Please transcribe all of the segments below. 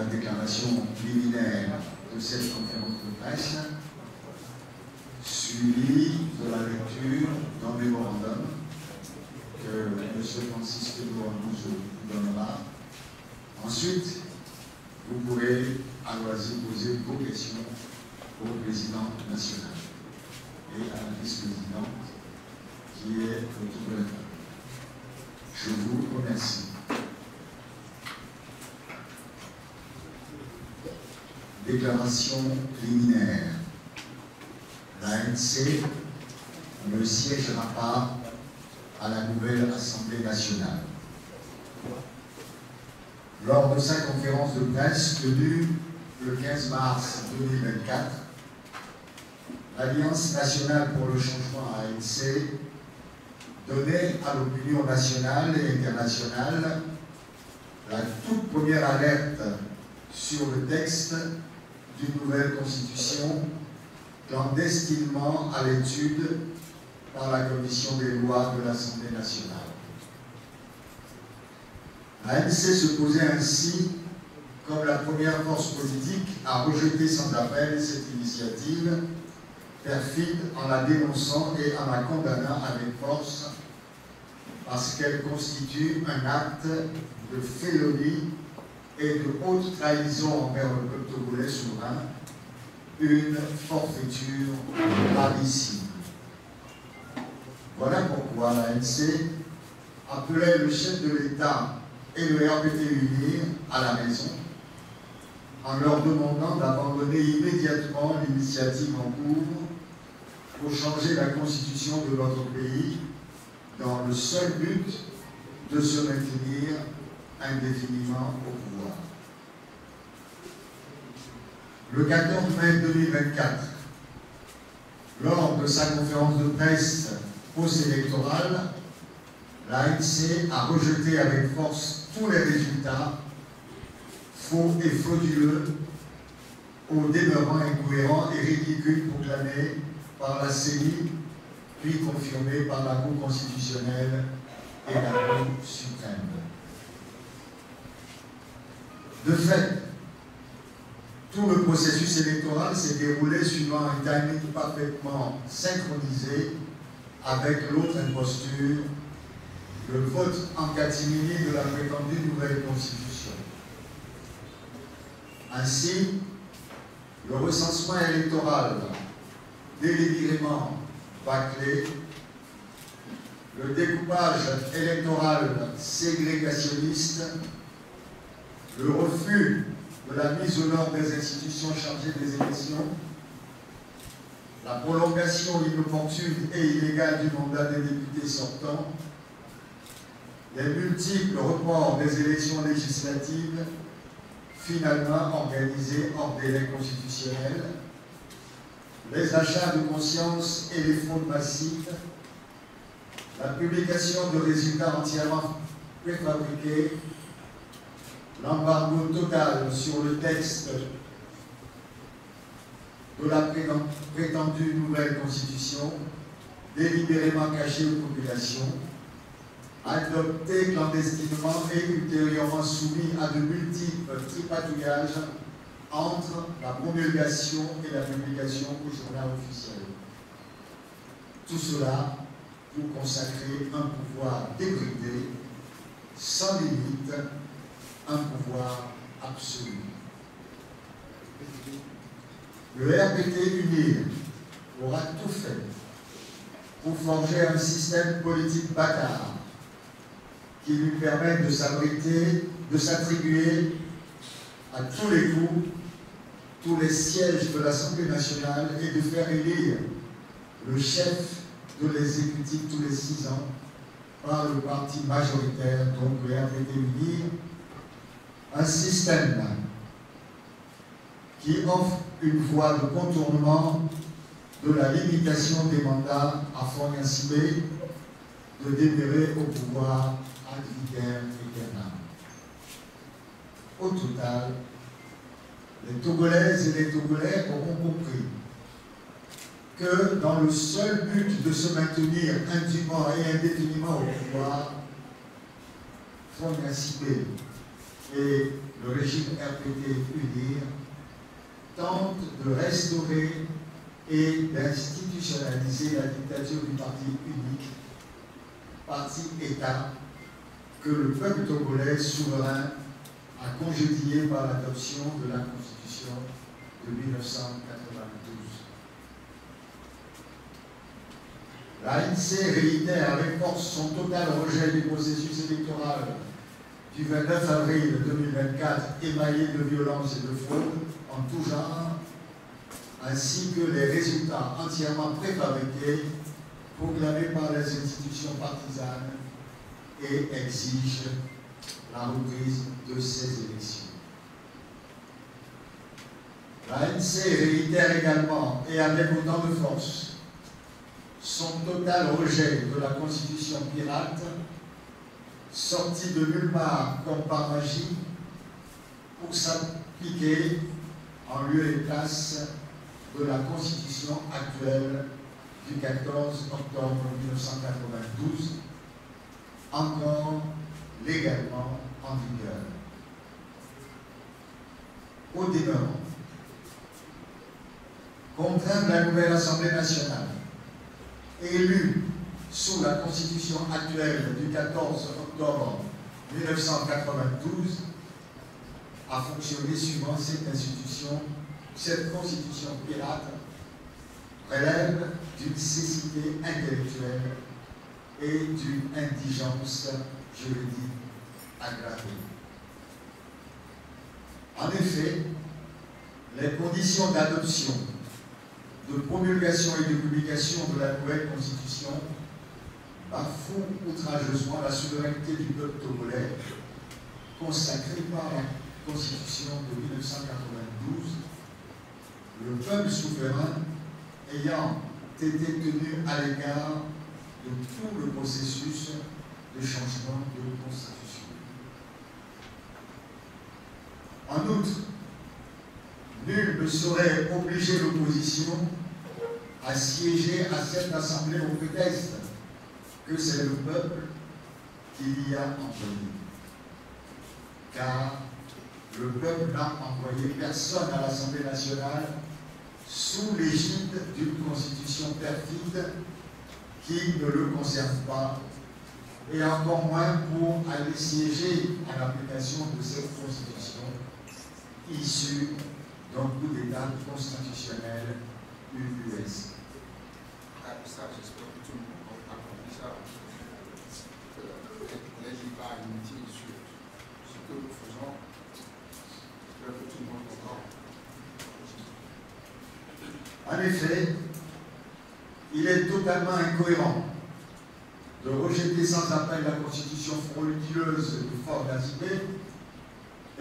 déclaration liminaire de cette conférence de presse, suivie de la lecture d'un mémorandum que M. Francis Pedro nous donnera. Ensuite, vous pourrez à loisir poser vos questions au président national et à la vice-présidente qui est autour de la table. Je vous remercie. Déclaration liminaire. L'ANC ne siégera pas à la nouvelle Assemblée nationale. Lors de sa conférence de presse tenue le 15 mars 2024, l'Alliance nationale pour le changement ANC donnait à l'opinion nationale et internationale la toute première alerte sur le texte d'une nouvelle constitution clandestinement à l'étude par la commission des lois de l'Assemblée nationale. L'ANC se posait ainsi comme la première force politique à rejeter sans appel cette initiative perfide en la dénonçant et en la condamnant avec force parce qu'elle constitue un acte de félonie et de haute trahison envers le peuple togolais souverain, une forfaiture gravissime. Voilà pourquoi l'ANC appelait le chef de l'État et le RPT UNIR à la maison en leur demandant d'abandonner immédiatement l'initiative en cours pour changer la constitution de notre pays dans le seul but de se maintenir indéfiniment au pouvoir. Le 14 mai 2024, lors de sa conférence de presse post-électorale, l'ANC a rejeté avec force tous les résultats faux et frauduleux, au demeurant incohérents et ridicules proclamés par la CENI, puis confirmés par la Cour constitutionnelle et la Cour suprême. De fait, tout le processus électoral s'est déroulé suivant un timing parfaitement synchronisé avec l'autre imposture, le vote en catimini de la prétendue nouvelle constitution. Ainsi, le recensement électoral délibérément bâclé, le découpage électoral ségrégationniste, le refus de la mise aux normes des institutions chargées des élections, la prolongation inopportune et illégale du mandat des députés sortants, les multiples reports des élections législatives finalement organisées hors délai constitutionnel, les achats de conscience et les fraudes massives, la publication de résultats entièrement préfabriqués, l'embargo total sur le texte de la prétendue nouvelle constitution, délibérément caché aux populations, adopté clandestinement et ultérieurement soumis à de multiples tripatouillages entre la promulgation et la publication au journal officiel. Tout cela pour consacrer un pouvoir débridé, sans limite, un pouvoir absolu. Le RPT UNIR aura tout fait pour forger un système politique bâtard qui lui permette de s'abriter, de s'attribuer à tous les coups tous les sièges de l'Assemblée nationale et de faire élire le chef de l'exécutif tous les 6 ans par le parti majoritaire, donc le RPT UNIR, un système qui offre une voie de contournement de la limitation des mandats à fond incité de demeurer au pouvoir ad vitam aeternam. Au total, les Togolaises et les Togolais auront compris que dans le seul but de se maintenir indûment et indéfiniment au pouvoir, fond incité et le régime RPT-UNIR tentent de restaurer et d'institutionnaliser la dictature du parti unique, parti-État, que le peuple togolais souverain a congédié par l'adoption de la Constitution de 1992. L'ANC réitère avec force son total rejet du processus électoral du 29 avril 2024, émaillé de violence et de fraude en tout genre, ainsi que les résultats entièrement préfabriqués proclamés par les institutions partisanes, et exige la reprise de ces élections. L'ANC réitère également, et avec autant de force, son total rejet de la Constitution pirate, sortie de nulle part comme par magie, pour s'appliquer en lieu et place de la Constitution actuelle du 14 octobre 1992, encore légalement en vigueur. Au demeurant, contraindre la nouvelle Assemblée nationale, élue sous la Constitution actuelle du 14 octobre 1992, à fonctionner suivant cette Constitution pirate, relève d'une cécité intellectuelle et d'une indigence juridique aggravée. En effet, les conditions d'adoption, de promulgation et de publication de la nouvelle Constitution bafouent outrageusement la souveraineté du peuple togolais consacrée par la Constitution de 1992, le peuple souverain ayant été tenu à l'égard de tout le processus de changement de constitution. En outre, nul ne saurait obliger l'opposition à siéger à cette assemblée au prétexte que c'est le peuple qui l'y a envoyé. Car le peuple n'a envoyé personne à l'Assemblée nationale sous l'égide d'une constitution perfide qui ne le concerne pas, et encore moins pour aller siéger à l'application de cette constitution issue d'un coup d'État constitutionnel US. Ça, j'espère que tout le monde a compris ça. Les débats inutiles sur ce que nous faisons, j'espère que tout le monde comprend. En effet, il est totalement incohérent de rejeter sans appel la constitution frauduleuse du Fort Nazibé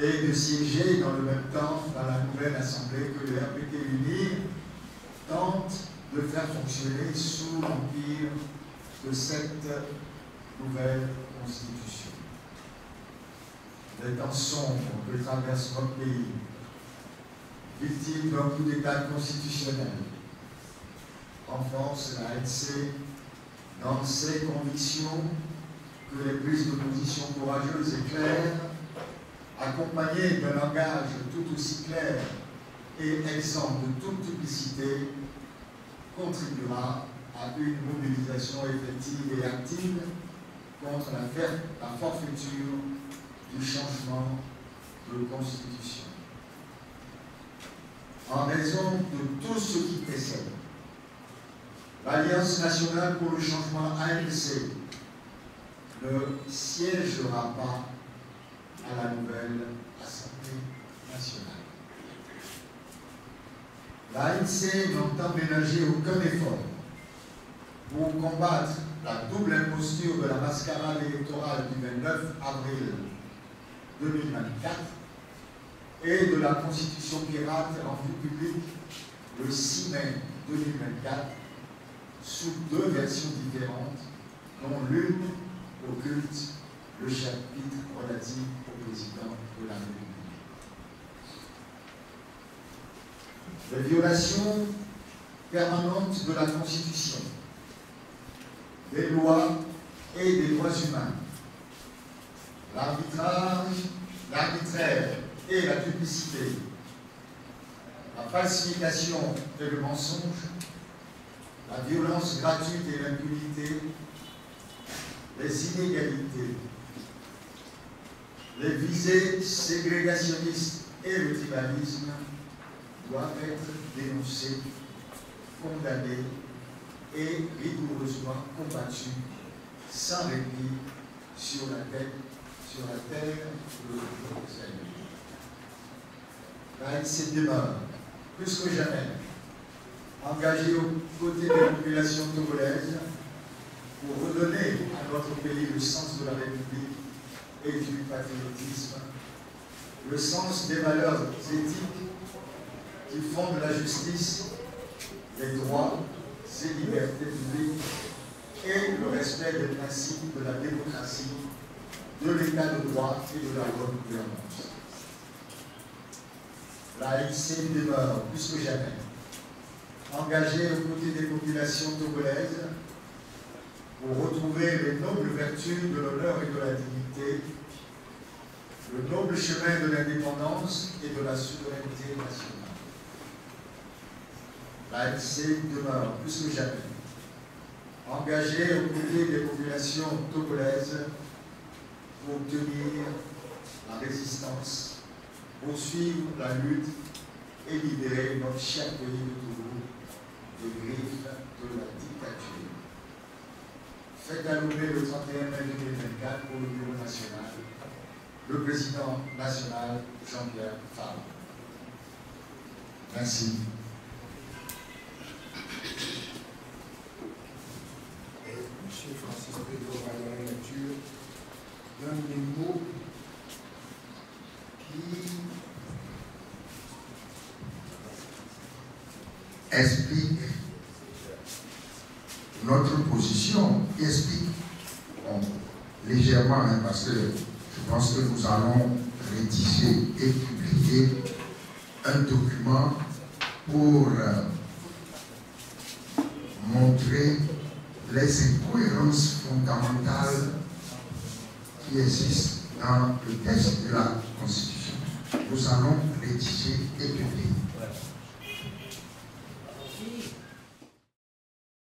et de siéger dans le même temps dans la nouvelle assemblée que le RPT-UNIR tente de faire fonctionner sous l'empire de cette nouvelle constitution. Les temps sombres que traverse notre pays, victime d'un coup d'État constitutionnel, renforce la ANC dans ses convictions que les prises de position courageuses et claires, accompagnées d'un langage tout aussi clair et exempt de toute duplicité, contribuera à une mobilisation effective et active contre la forfaiture du changement de constitution. En raison de tout ce qui précède, l'Alliance nationale pour le changement ANC ne siégera pas à la nouvelle Assemblée nationale. L'ANC n'entend ménager aucun effort pour combattre la double imposture de la mascarade électorale du 29 avril 2024 et de la constitution pirate en vue publique le 6 mai 2024 sous deux versions différentes, dont l'une occulte le chapitre relatif au président de la République. Les violations permanentes de la Constitution, des lois et des droits humains, l'arbitrage l'arbitraire et la publicité, la falsification et le mensonge, la violence gratuite et l'impunité, les inégalités, les visées ségrégationnistes et le tribalisme doivent être dénoncés, condamnés et rigoureusement combattus sans répit sur la terre de notre Seigneur. L'ANC demeure, plus que jamais, engagée aux côtés des populations togolaises pour redonner à notre pays le sens de la République et du patriotisme, le sens des valeurs éthiques qui fondent la justice, les droits et libertés publiques et le respect des principes de la démocratie, de l'état de droit et de la bonne gouvernance. L'ANC demeure plus que jamais engagée aux côtés des populations togolaises pour retrouver les nobles vertus de l'honneur et de la dignité, le noble chemin de l'indépendance et de la souveraineté nationale. L'ANC demeure plus que jamais engagée aux côtés des populations togolaises pour tenir la résistance, poursuivre la lutte et libérer notre cher pays de Togo des griffes de la dictature. Faites allumer le 31 mai 2024 pour le Bureau national, le président national Jean-Pierre Fabre. Merci. Monsieur Francis Pedro va dans la lecture d'un des mots qui explique notre position, qui explique légèrement, parce que je pense que nous allons rédiger et publier un document pour montrer les incohérences fondamentales qui existent dans le texte de la Constitution. Nous allons rédiger et publier.